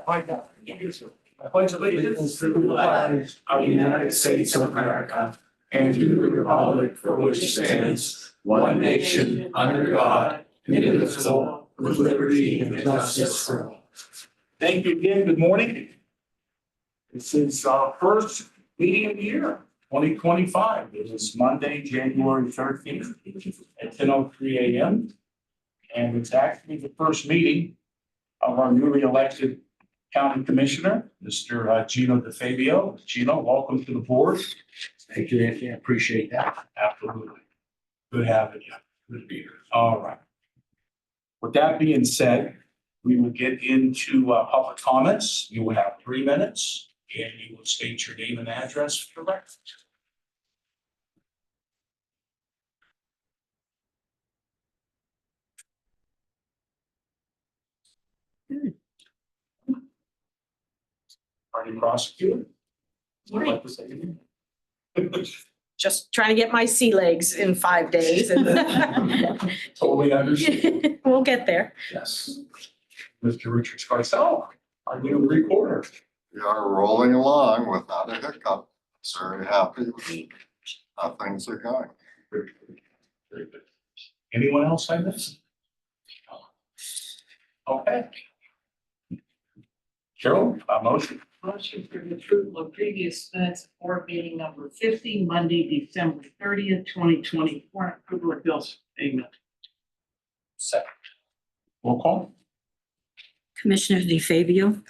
I pledge allegiance to the flag of the United States of America and to the republic for which it stands, one nation, under God, indivisible, with liberty and justice for all. Thank you again. Good morning. This is our first meeting of the year, 2025. It is Monday, January 13th at 10:03 a.m. And it's actually the first meeting of our newly elected County Commissioner, Mr. Gino DeFabio. Gino, welcome to the board. Thank you, Anthony. I appreciate that. Absolutely. Good having you. Good to be here. All right. With that being said, we will get into public comments. You will have 3 minutes and you will state your name and address for the record. Are you prosecutor? Would you like to say anything? Just trying to get my sea legs in 5 days and Totally understand. we'll get there. Yes. Mr. Richard Scarcell, our new recorder. We are rolling along without a hiccup. Very happy with how things are going. Very good. Very good. Anyone else I missed? Okay. Carol, a motion. Motion for the approval of previous minutes of board meeting number 50, Monday, December 30th, 2024. Approval of bills payment. Second. Roll call. Commissioner DeFabio,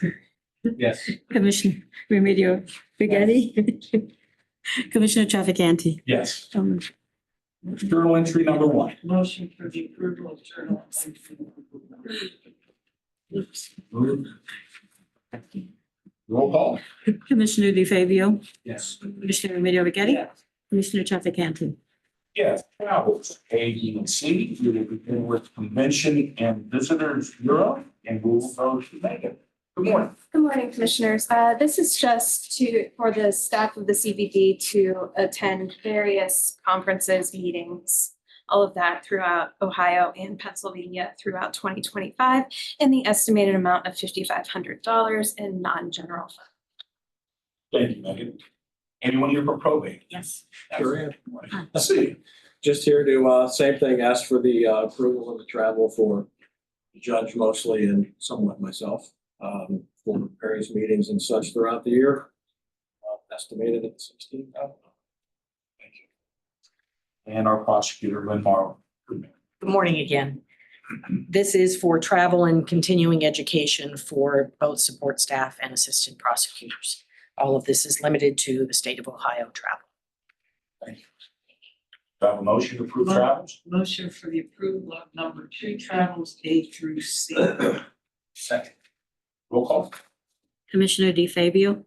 Yes. Commissioner Remedios Agati, Commissioner Trafficante. Yes. Journal entry number 1. Motion for the approval of journal entry. Roll call. Commissioner DeFabio, Yes. Commissioner Remedios Agati, Yes. Commissioner Trafficante. Yes. Travels A, B, and C. We will begin with Convention and Visitors Bureau, and we'll go to Megan. Good morning. Good morning, Commissioners. This is just for the staff of the CBD to attend various conferences, meetings, all of that throughout Ohio and Pennsylvania throughout 2025, in the estimated amount of $5,500 in non-general fund. Thank you, Megan. Anyone here for probate? Yes. Sure am. Let's see. Just here to, same thing, ask for the approval of the travel for the judge mostly and somewhat myself, for various meetings and such throughout the year. Estimated at 16,000. Thank you. And our prosecutor, Lynn Morrow. Good morning again. This is for travel and continuing education for both support staff and assistant prosecutors. All of this is limited to the state of Ohio travel. Thank you. Do I have a motion to approve travels? Motion for the approval of number 2 travels A through C. Second. Roll call. Commissioner DeFabio,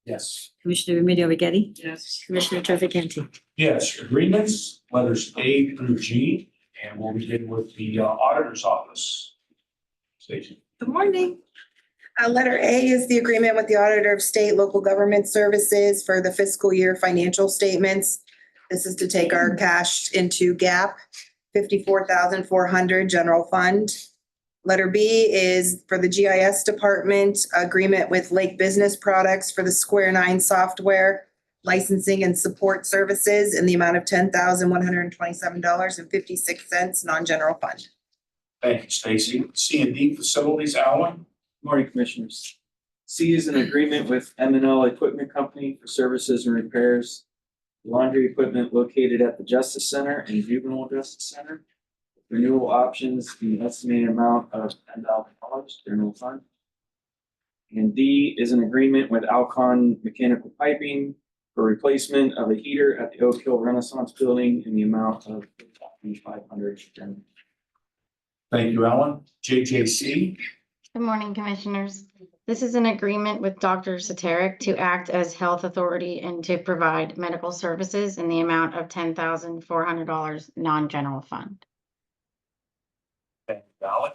Yes. Commissioner Remedios Agati, Yes. Commissioner Trafficante. Yes, agreements, letters A through G, and we'll begin with the auditor's office. Stacey. Good morning. Letter A is the agreement with the Auditor of State Local Government Services for the fiscal year financial statements. This is to take our cash into GAAP, $54,400 general fund. Letter B is for the GIS department, agreement with Lake Business Products for the Square 9 software licensing and support services in the amount of $10,127.56, non-general fund. Thank you, Stacy. C and D facilities, Alan. Morning, Commissioners. C is an agreement with M&L Equipment Company for services and repairs. Laundry equipment located at the Justice Center and Juvenile Justice Center. Renewal options, the estimated amount of $10,000, general fund. And D is an agreement with Alcon Mechanical Piping for replacement of a heater at the Oak Hill Renaissance Building in the amount of $500. Thank you, Alan. JJC. Good morning, Commissioners. This is an agreement with Dr. Soteric to act as health authority and to provide medical services in the amount of $10,400 non-general fund. Thank you, Alan.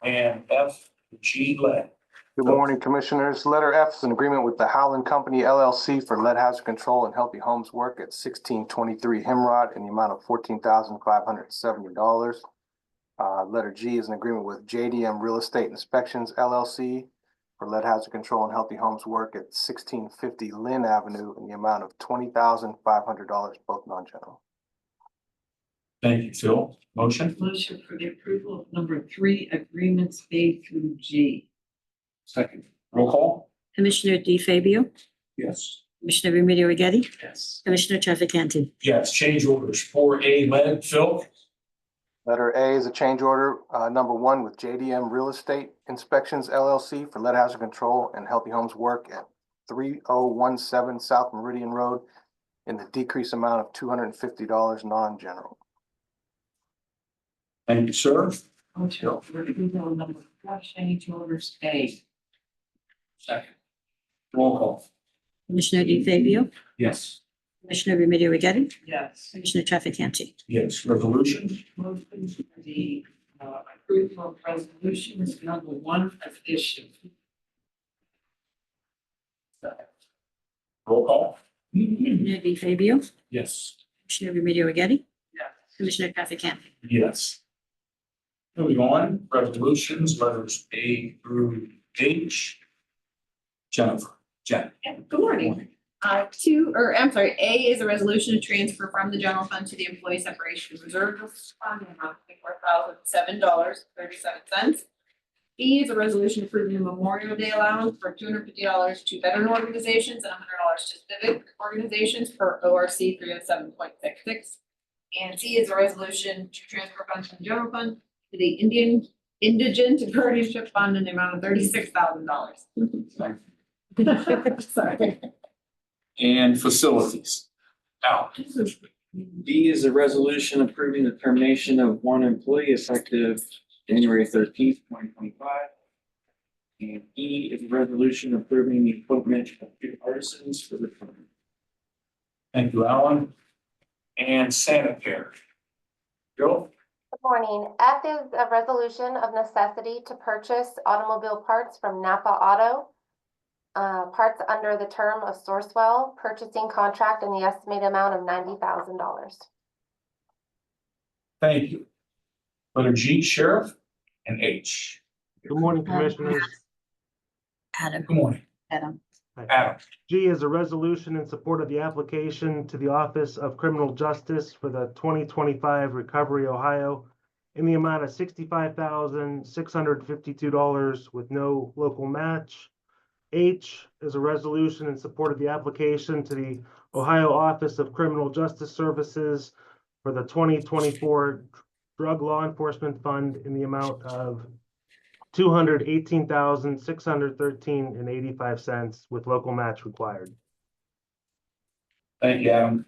And F, G, lead. Good morning, Commissioners. Letter F is an agreement with the Howland Company LLC for lead hazard control and healthy homes work at 1623 Himrod in the amount of $14,570. Letter G is an agreement with JDM Real Estate Inspections LLC for lead hazard control and healthy homes work at 1650 Lynn Avenue in the amount of $20,500, both non-general. Thank you, Phil. Motion? Motion for the approval of number 3, agreements A through G. Second. Roll call? Commissioner DeFabio, Yes. Commissioner Remedy Agati, Yes. Commissioner Trafficante. Yes, change orders. 4A lead, Phil? Letter A is a change order, number 1 with JDM Real Estate Inspections LLC for lead hazard control and healthy homes work at 3017 South Meridian Road in the decreased amount of $250 non-general. Thank you, sir. Motion for approval of number 4, change orders A. Second. Roll call? Commissioner DeFabio, Yes. Commissioner Remedy Agati, Yes. Commissioner Trafficante. Yes, resolution? Motion for the approval of resolutions number 1 addition. Roll call? Commissioner DeFabio, Yes. Commissioner Remedy Agati, Yes. Commissioner Trafficante. Yes. Moving on, resolutions, letters A through H. Jennifer, Jen. Good morning. A is a resolution to transfer from the general fund to the employee separation reserve fund, in the amount of $24,007.37. B is a resolution approving a Memorial Day allowance for $250 to veteran organizations and $100 to civic organizations per ORC 307.66. And C is a resolution to transfer funds from the general fund to the Indigent Guardianship Fund in the amount of $36,000. Sorry. And facilities. Al. B is a resolution approving the termination of one employee effective January 13th, 2025. And E is a resolution approving the appointment of 2 artisans for the firm. Thank you, Alan. And sanitary. Bill? Good morning. F is a resolution of necessity to purchase automobile parts from Napa Auto. Parts under the term of Sourcewell purchasing contract in the estimated amount of $90,000. Thank you. Letter G, sheriff, and H. Good morning, Commissioners. Adam. Good morning. Adam. Adam. G is a resolution in support of the application to the Office of Criminal Justice for the 2025 Recovery Ohio in the amount of $65,652 with no local match. H is a resolution in support of the application to the Ohio Office of Criminal Justice Services for the 2024 Drug Law Enforcement Fund in the amount of $218,613.85 with local match required. Thank you, Adam.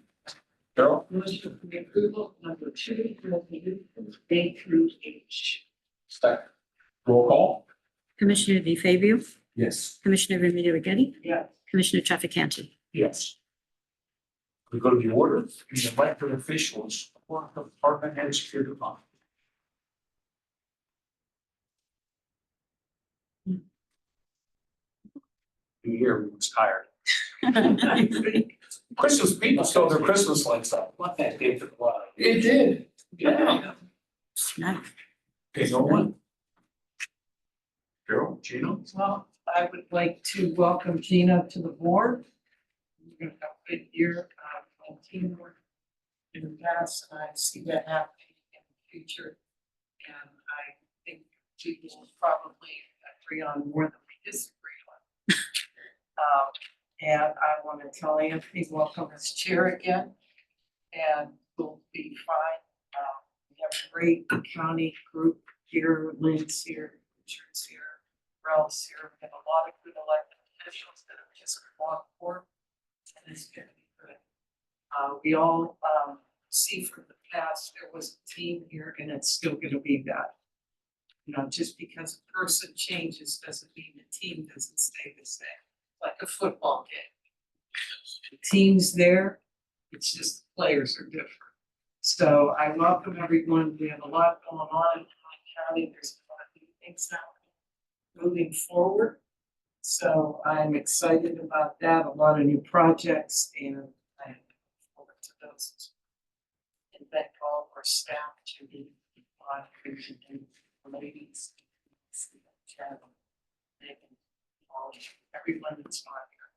Carol? Motion for the approval of number 2, resolutions A through H. Second. Roll call? Commissioner DeFabio, Yes. Commissioner Remedy Agati, Yes. Commissioner Trafficante. Yes. We go to the order, the elected officials, or the department heads here to come. You hear, we was tired. Christmas, people still their Christmas lights up. What that did for the line. It did. Yeah. Nice. Okay, no one? Carol, Gino? Well, I would like to welcome Gina to the board. We're gonna have a good year, on teamwork in the past, and I see that happening in the future. And I think we will probably agree on more than we disagree on. And I want to tell Anthony, welcome as chair again, and we'll be fine. We have a great county group here, Lynn's here, Richard's here, Ralph's here. We have a lot of good elected officials that have just come on board, and it's gonna be good. We all see from the past, there was a team here, and it's still gonna be that. You know, just because a person changes doesn't mean the team doesn't stay the same, like a football game. The team's there, it's just the players are different. So I welcome everyone. We have a lot going on in County. There's a lot of new things happening moving forward. So I'm excited about that, a lot of new projects, and I look forward to those. And thank all of our staff, Judy, and ladies. Megan. everyone that's on here.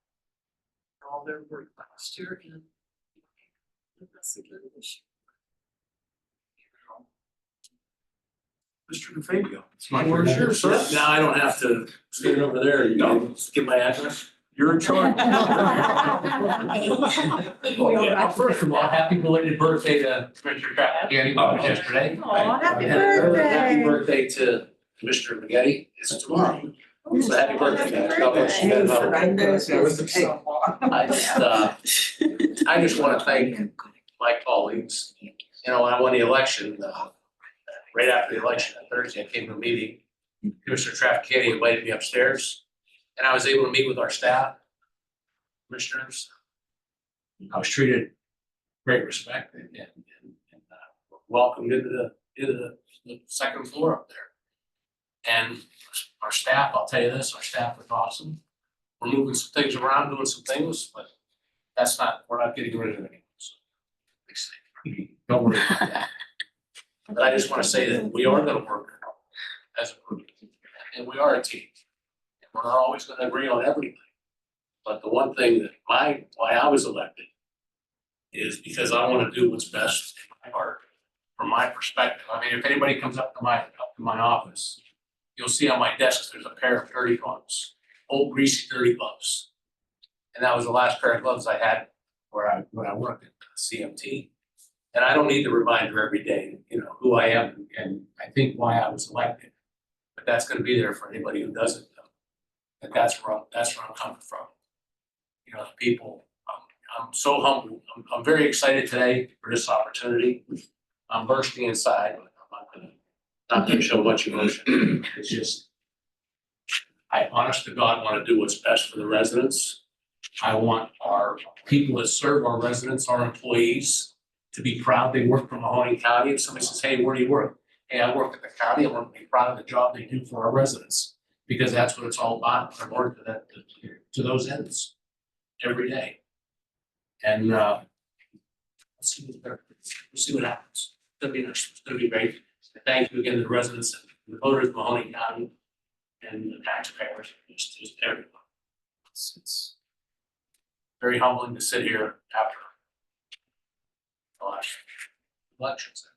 For all their work last year and that's again this Mr. DeFabio. My Floor is yours, sir. Now I don't have to stand over there, you know, just give my address. You're in charge. Yeah, first of all, happy belated birthday to Commissioner Trafficani yesterday. Aw, happy Happy birthday to Commissioner Spaghetti. It's tomorrow. So happy birthday, guys. God bless you guys. I just want to thank my colleagues. You know, when I won the election, right after the election on Thursday, I came to a meeting. Commissioner Trafficani invited me upstairs, and I was able to meet with our staff, commissioners. I was treated great respect and welcomed into the second floor up there. And our staff, I'll tell you this, our staff was awesome. We're moving some things around, doing some things, but we're not getting rid of anything. So, don't worry about that. But I just want to say that we are going to work as a group, and we are a team. And we're not always going to agree on everything. But the one thing that why I was elected is because I want to do what's best in my heart, from my perspective. I mean, if anybody comes up to my office, you'll see on my desk there's a pair of dirty gloves, old greasy dirty gloves, and that was the last pair of gloves I had when I worked at CMT. And I don't need the reminder every day, you know, who I am and I think why I was elected. But that's going to be there for anybody who doesn't know. And that's where I'm coming from. You know, the people. I'm so humble. I'm very excited today for this opportunity. I'm bursting inside, but I'm not gonna show much emotion. It's just, I honest to God want to do what's best for the residents. I want our people that serve our residents, our employees, to be proud they work for Mahoning County. If somebody says, hey, where do you work? Hey, I work at the county. I want to be proud of the job they do for our residents, because that's what it's all about. I work to those ends every day. And let's see what happens. It's gonna be great. Thank you again to the residents, the voters of Mahoning County, and the taxpayers, just everyone. It's very humbling to sit here after the last elections.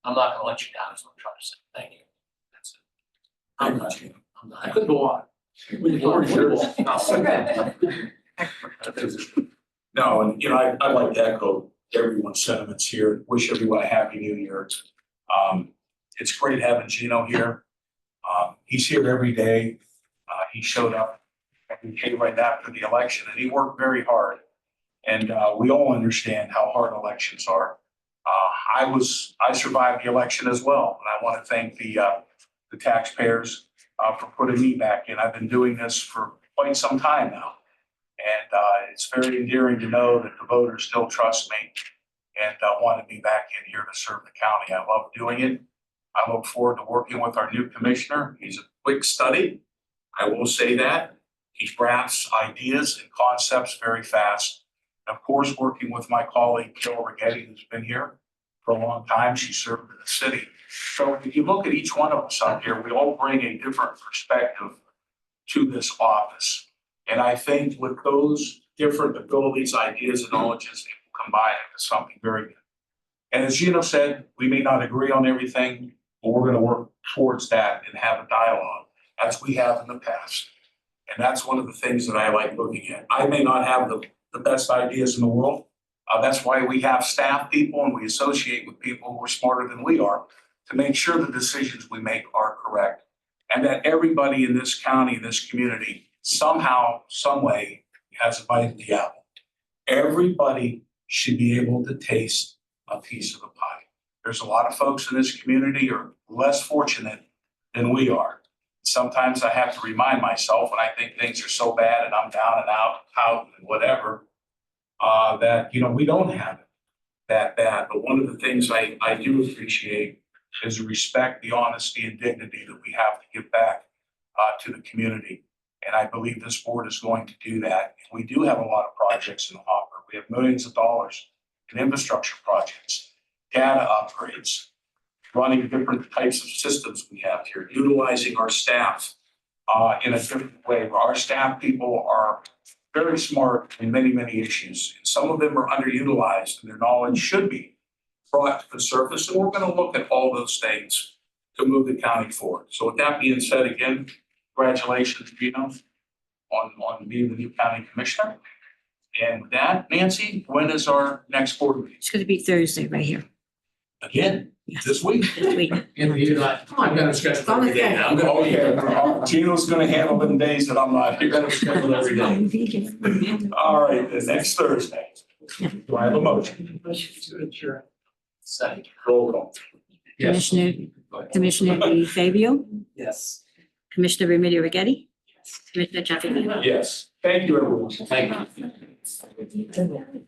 I'm not gonna let you down, is what I'm trying to say. Thank you. That's it. I'm not. I could go on. No, and you know, I'd like to echo everyone's sentiments here. Wish everyone a happy new year. It's great having Gino here. He's here every day. He showed up every day right after the election, and he worked very hard. And we all understand how hard elections are. I survived the election as well, and I want to thank the taxpayers for putting me back in. I've been doing this for quite some time now. And it's very endearing to know that the voters still trust me and wanted me back in here to serve the county. I love doing it. I look forward to working with our new commissioner. He's a quick study. I will say that. He grasps ideas and concepts very fast. And of course, working with my colleague, Jill Rigetti, who's been here for a long time. She served in the city. So if you look at each one of us out here, we all bring a different perspective to this office. And I think with those different abilities, ideas, and knowledges, it will combine into something very good. And as Gino said, we may not agree on everything, but we're going to work towards that and have a dialogue as we have in the past. And that's one of the things that I like looking at. I may not have the best ideas in the world. That's why we have staff people and we associate with people who are smarter than we are to make sure the decisions we make are correct. And that everybody in this county, this community, somehow, some way has a bite of the apple. Everybody should be able to taste a piece of the pie. There's a lot of folks in this community who are less fortunate than we are. Sometimes I have to remind myself when I think things are so bad and I'm down and out and whatever, that, you know, we don't have it that bad. But one of the things I do appreciate is the respect, the honesty, and dignity that we have to give back to the community. And I believe this board is going to do that. We do have a lot of projects in the hopper. We have millions of dollars in infrastructure projects, data upgrades, running different types of systems we have here, utilizing our staff in a different way. Our staff people are very smart in many, many issues. Some of them are underutilized and their knowledge should be brought to the surface. And we're gonna look at all those things to move the county forward. So with that being said, again, congratulations, Gino, on being the new county commissioner. And with that, Nancy, when is our next board meeting? It's gonna be Thursday right here. Again, Yes. this week? This week. You're not, I'm gonna schedule every day now. Okay, Gino's gonna handle them days that I'm not here. Gonna schedule every day. All right, the next Thursday. Do I have a motion? Motion to adjourn. Second. Roll call. Commissioner Fabio, Yes. Commissioner Remedy Agati, Commissioner Trafficant. Yes, thank you, everyone. Thank you.